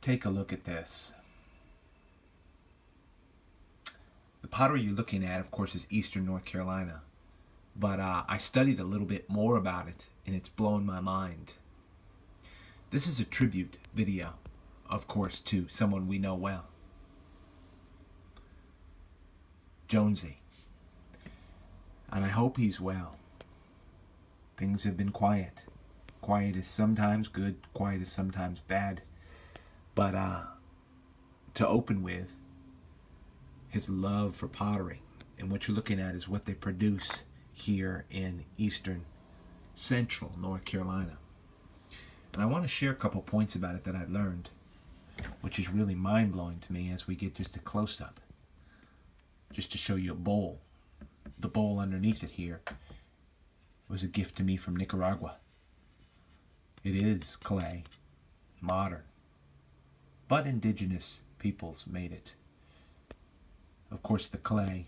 Take a look at this. The pottery you're looking at, of course, is Eastern North Carolina. But I studied a little bit more about it, and it's blown my mind. This is a tribute video, of course, to someone we know well. Jonesy. And I hope he's well. Things have been quiet. Quiet is sometimes good, quiet is sometimes bad. But to open with, his love for pottery. And what you're looking at is what they produce here in Eastern Central North Carolina. And I want to share a couple points about it that I learned, which is really mind-blowing to me as we get just a close-up. Just to show you a bowl. The bowl underneath it here was a gift to me from Nicaragua. It is clay, modern, but indigenous peoples made it. Of course, the clay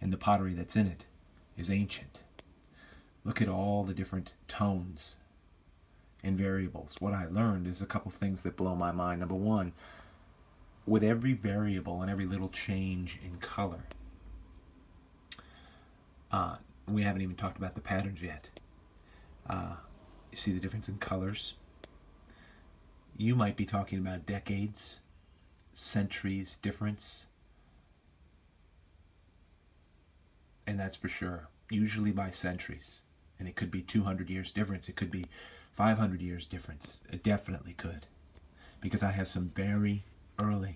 and the pottery that's in it is ancient. Look at all the different tones and variables. What I learned is a couple things that blow my mind. Number one, with every variable and every little change in color, we haven't even talked about the patterns yet. You see the difference in colors? You might be talking about decades, centuries difference. And that's for sure. Usually by centuries. And it could be 200 years difference. It could be 500 years difference. It definitely could. Because I have some very early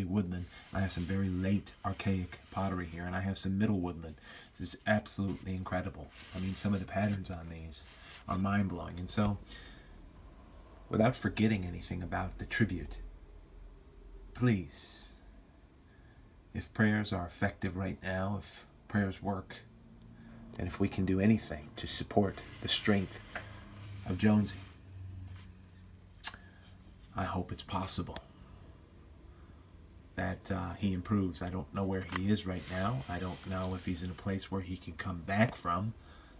woodland. I have some very late archaic pottery here. And I have some middle woodland. This is absolutely incredible. I mean, some of the patterns on these are mind-blowing. And so, without forgetting anything about the tribute, please, if prayers are effective right now, if prayers work, and if we can do anything to support the strength of Jonesy, I hope it's possible that he improves. I don't know where he is right now. I don't know if he's in a place where he can come back from.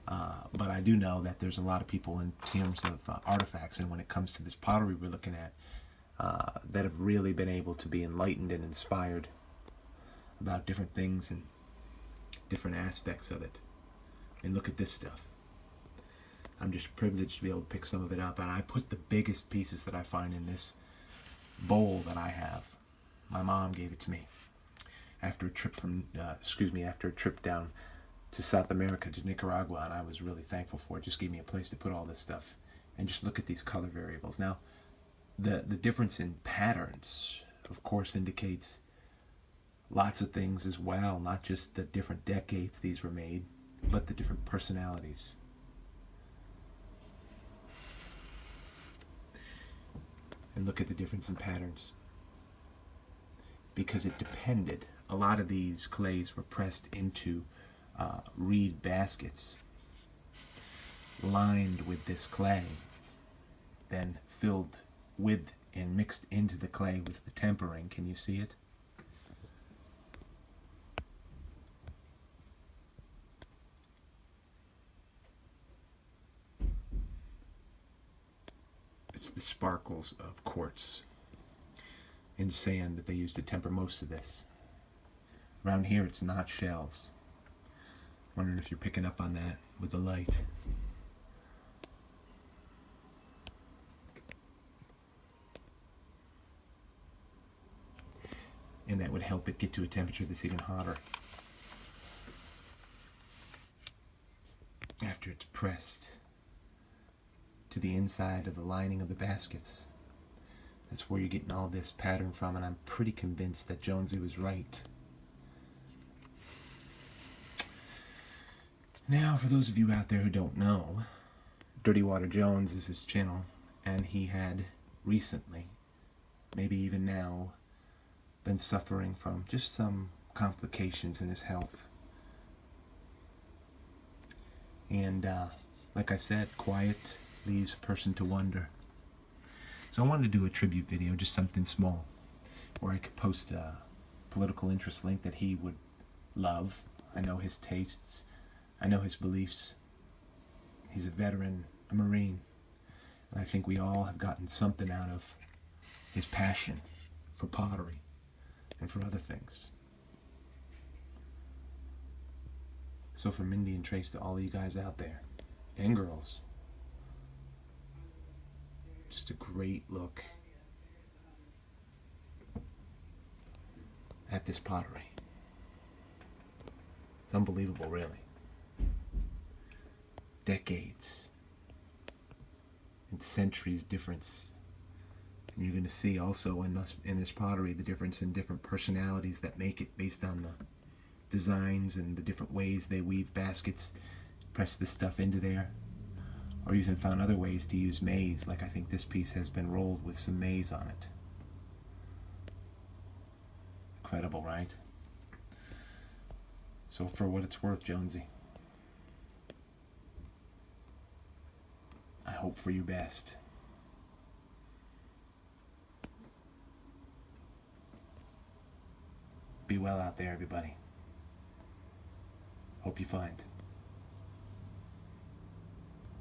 But I do know that there's a lot of people in terms of artifacts, and when it comes to this pottery we're looking at, that have really been able to be enlightened and inspired about different things and different aspects of it. And look at this stuff. I'm just privileged to be able to pick some of it up, and I put the biggest pieces that I find in this bowl that I have. My mom gave it to me after a trip after a trip down to South America, to Nicaragua, and I was really thankful for it. Just gave me a place to put all this stuff. And just look at these color variables. Now, the difference in patterns, of course, indicates lots of things as well, not just the different decades these were made, but the different personalities. And look at the difference in patterns. Because it depended, a lot of these clays were pressed into reed baskets lined with this clay, then filled with and mixed into the clay was the tempering. Can you see it? It's the sparkles of quartz and sand that they use to temper most of this. Around here it's not shells. Wondering if you're picking up on that with the light. And that would help it get to a temperature that's even hotter after it's pressed to the inside of the lining of the baskets. That's where you're getting all this pattern from, and I'm pretty convinced that Jonesy was right. Now, for those of you out there who don't know, Dirty Water Jones is his channel, and he had recently, maybe even now, been suffering from just some complications in his health. And like I said, quiet leaves a person to wonder. So I wanted to do a tribute video, just something small, where I could post a political interest link that he would love. I know his tastes. I know his beliefs. He's a veteran, a Marine. And I think we all have gotten something out of his passion for pottery and for other things. So for Mindy and Trace, to all of you guys out there, and girls, just a great look at this pottery. It's unbelievable, really. Decades and centuries difference. And you're going to see also in this pottery the difference in different personalities that make it based on the designs and the different ways they weave baskets, press this stuff into there, or even found other ways to use maize, like I think this piece has been rolled with some maize on it. Incredible, right? So for what it's worth, Jonesy, I hope for your best. Be well out there, everybody. Hope you find